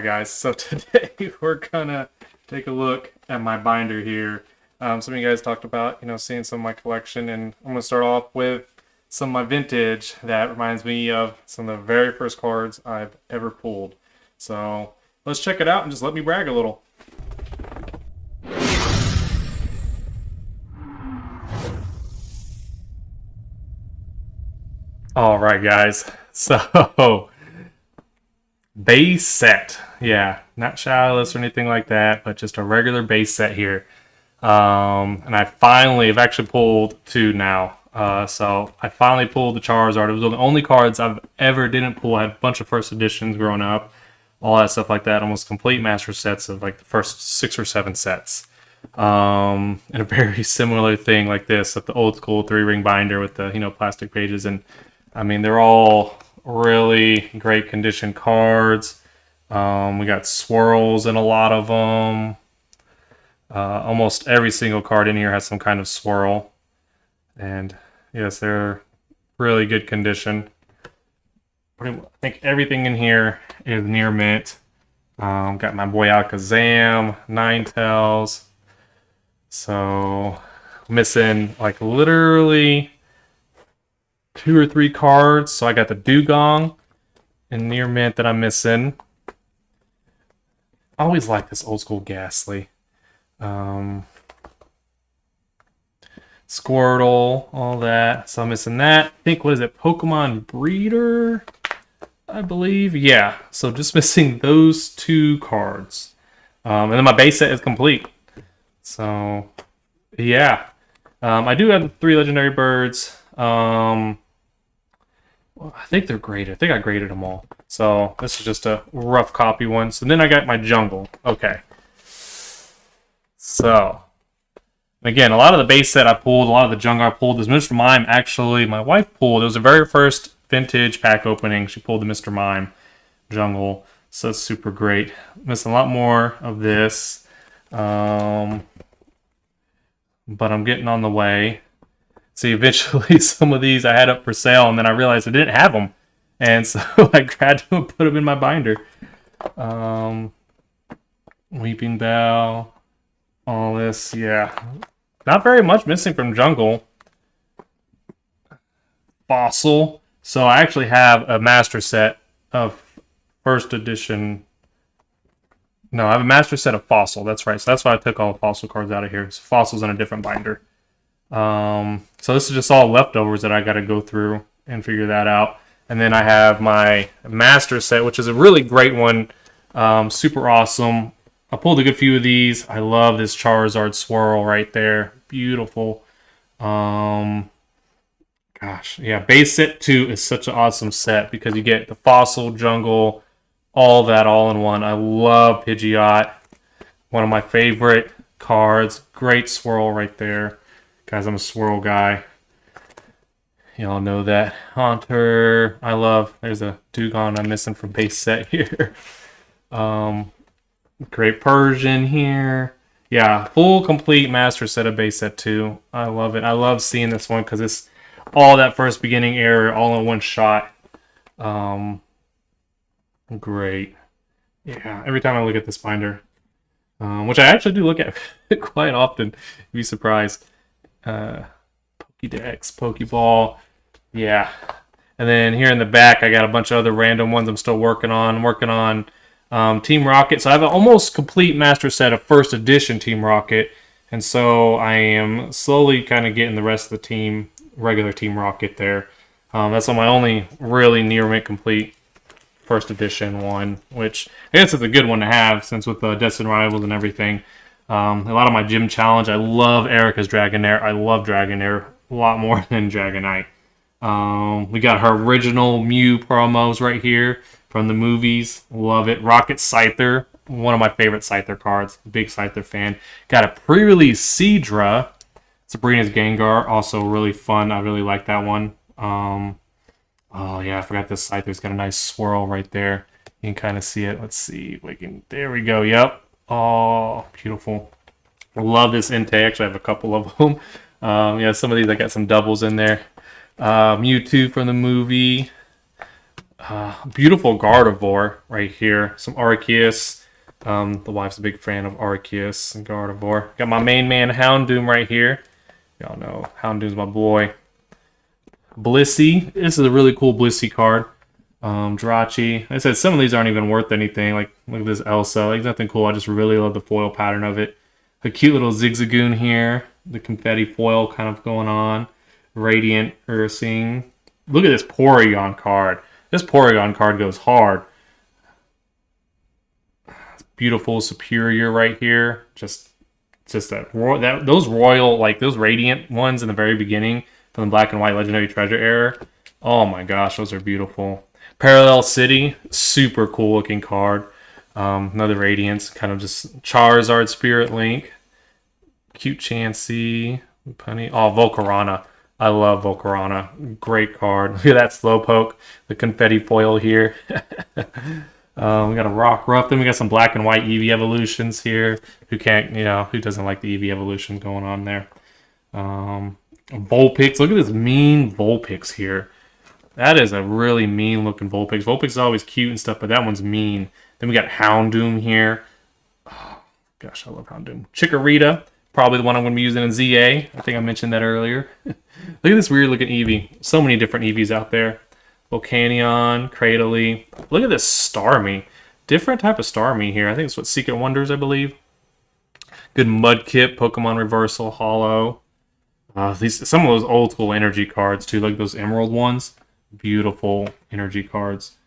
Guys, so today we're gonna take a look at my binder here. Some of you guys talked about, seeing some of my collection, and I'm gonna start off with some of my vintage that reminds me of some of the very first cards I've ever pulled. So let's check it out and just let me brag a little. All right, guys. So base set. Yeah, not shadowless or anything like that, but just a regular base set here. And I've actually pulled two now. So I finally pulled the Charizard. It was one of the only cards I've ever didn't pull. I had a bunch of first editions growing up, all that stuff like that. Almost complete master sets of like the first 6 or 7 sets. And a very similar thing like this of the old school 3-ring binder with the plastic pages, and I mean they're all really great condition cards. We got swirls in a lot of them. Almost every single card in here has some kind of swirl. And yes, they're really good condition. I think everything in here is near mint. Got my boy Alakazam, Ninetales. So missing like literally 2 or 3 cards. So I got the Dugong in near mint that I'm missing. I always like this old school Ghastly. Squirtle, all that. So I'm missing that. I think, what is it? Pokemon Breeder, I believe. Yeah. So just missing those 2 cards. And then my base set is complete. So, yeah. I do have the 3 legendary birds. Well, I think they're graded. I think I graded them all. So this is just a rough copy one. So then I got my jungle. Okay. So, again, a lot of the base set I pulled, a lot of the jungle I pulled. This Mr. Mime, actually, my wife pulled. It was the very first vintage pack opening. She pulled the Mr. Mime jungle. So that's super great. Missing a lot more of this. But I'm getting on the way. See, eventually some of these I had up for sale, and then I realized I didn't have them. And so I grabbed them and put them in my binder. Weeping Bell. All this, yeah. Not very much missing from Jungle. Fossil. So I actually have a master set of first edition. No, I have a master set of Fossil. That's right. So that's why I took all the Fossil cards out of here. So Fossil's in a different binder. So this is just all leftovers that I got to go through and figure that out. And then I have my master set, which is a really great one. Super awesome. I pulled a good few of these. I love this Charizard swirl right there. Beautiful. Gosh, yeah, base set 2 is such an awesome set because you get the Fossil, Jungle, all that all in one. I love Pidgeot. One of my favorite cards. Great swirl right there. Guys, I'm a swirl guy. Y'all know that. Haunter, I love. There's a Dugong I'm missing from base set here. Great Persian here. Yeah, full complete master set of base set 2. I love it. I love seeing this one because it's all that first beginning area all in one shot. Great. Yeah, every time I look at this binder, which I actually do look at quite often, you'd be surprised. Pokédex, Pokeball. Yeah. And then here in the back, I got a bunch of other random ones I'm still working on. I'm working on Team Rocket. So I have an almost complete master set of first edition Team Rocket. And so I am slowly kind of getting the rest of the team, regular Team Rocket there. That's on my only really near mint complete first edition one, which I guess is a good one to have since with the Destined Rivals and everything. A lot of my gym challenge. I love Erica's Dragonair. I love Dragonair a lot more than Dragonite. We got her original Mew promos right here from the movies. Love it. Rocket Scyther. One of my favorite Scyther cards. Big Scyther fan. Got a pre-release Seadra. Sabrina's Gengar. Also really fun. I really like that one. Oh yeah, I forgot this Scyther's got a nice swirl right there. You can kind of see it. Let's see if we can. There we go. Yep. Oh, beautiful. I love this Entei. Actually, I have a couple of them. Yeah, some of these I got some doubles in there. Mewtwo from the movie. Beautiful Gardevoir right here. Some Arceus. The wife's a big fan of Arceus and Gardevoir. Got my main man Houndoom right here. Y'all know Houndoom's my boy. Blissey. This is a really cool Blissey card. Jirachi. Like I said, some of these aren't even worth anything. Like, look at this Elsa. Like, nothing cool. I just really love the foil pattern of it. A cute little Zigzagoon here. The confetti foil kind of going on. Radiant Ursing. Look at this Porygon card. This Porygon card goes hard. Beautiful Superior right here. Just those royal, like those radiant ones in the very beginning from the Black and White Legendary Treasure era. Oh my gosh, those are beautiful. Parallel City, super cool looking card. Another Radiance, kind of just Charizard Spirit Link. Cute Chansey. Punny. Oh, Volcarona. I love Volcarona. Great card. Look at that Slowpoke. The confetti foil here. We got a Rockruff. Then we got some Black and White Eevee evolutions here. Who doesn't like the Eevee evolution going on there? Vulpix. Look at this mean Vulpix here. That is a really mean looking Vulpix. Vulpix is always cute and stuff, but that one's mean. Then we got Houndoom here. Oh, gosh, I love Houndoom. Chikorita. Probably the one I'm going to be using in ZA. I think I mentioned that earlier. Look at this weird looking Eevee. So many different Eevees out there. Volcanion, Cradily. Look at this Starmie. Different type of Starmie here. I think it's what Secret Wonders, I believe. Good Mudkip, Pokemon Reversal, Hollow. Some of those old school energy cards too, like those Emerald ones. Beautiful energy cards.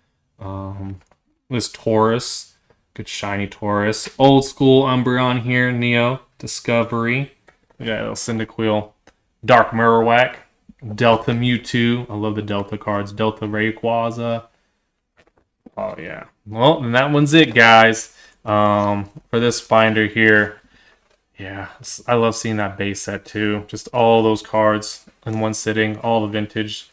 This Taurus. Good shiny Taurus. Old school Umbreon here, Neo. Discovery. We got a little Cyndaquil. Dark Marowak. Delta Mewtwo. I love the Delta cards. Delta Rayquaza. Oh, yeah. Well, then that one's it, guys. For this binder here. Yeah, I love seeing that base set, too. Just all those cards in one sitting. All the vintage.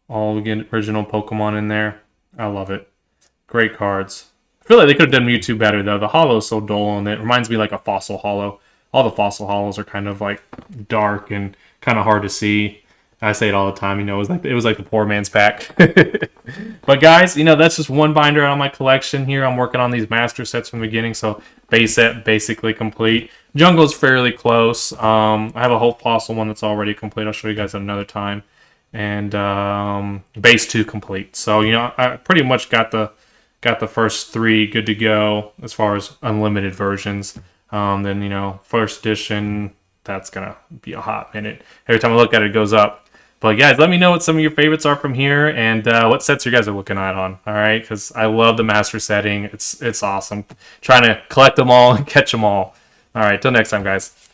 All the original Pokemon in there. I love it. Great cards. I feel like they could have done Mewtwo better, though. The Hollow is so dull, and it reminds me like a Fossil Hollow. All the Fossil Hollows are kind of like dark and kind of hard to see. I say it all the time, it was like the poor man's pack. But guys, that's just one binder out of my collection here. I'm working on these master sets from the beginning, so base set basically complete. Jungle's fairly close. I have a whole fossil one that's already complete. I'll show you guys at another time. And base 2 complete. So I pretty much got the first 3 good to go as far as unlimited versions. Then first edition, that's gonna be a hot minute. Every time I look at it, it goes up. But guys, let me know what some of your favorites are from here and what sets you guys are looking at on. All right, because I love the master setting. It's awesome. Trying to collect them all and catch them all. All right, till next time, guys.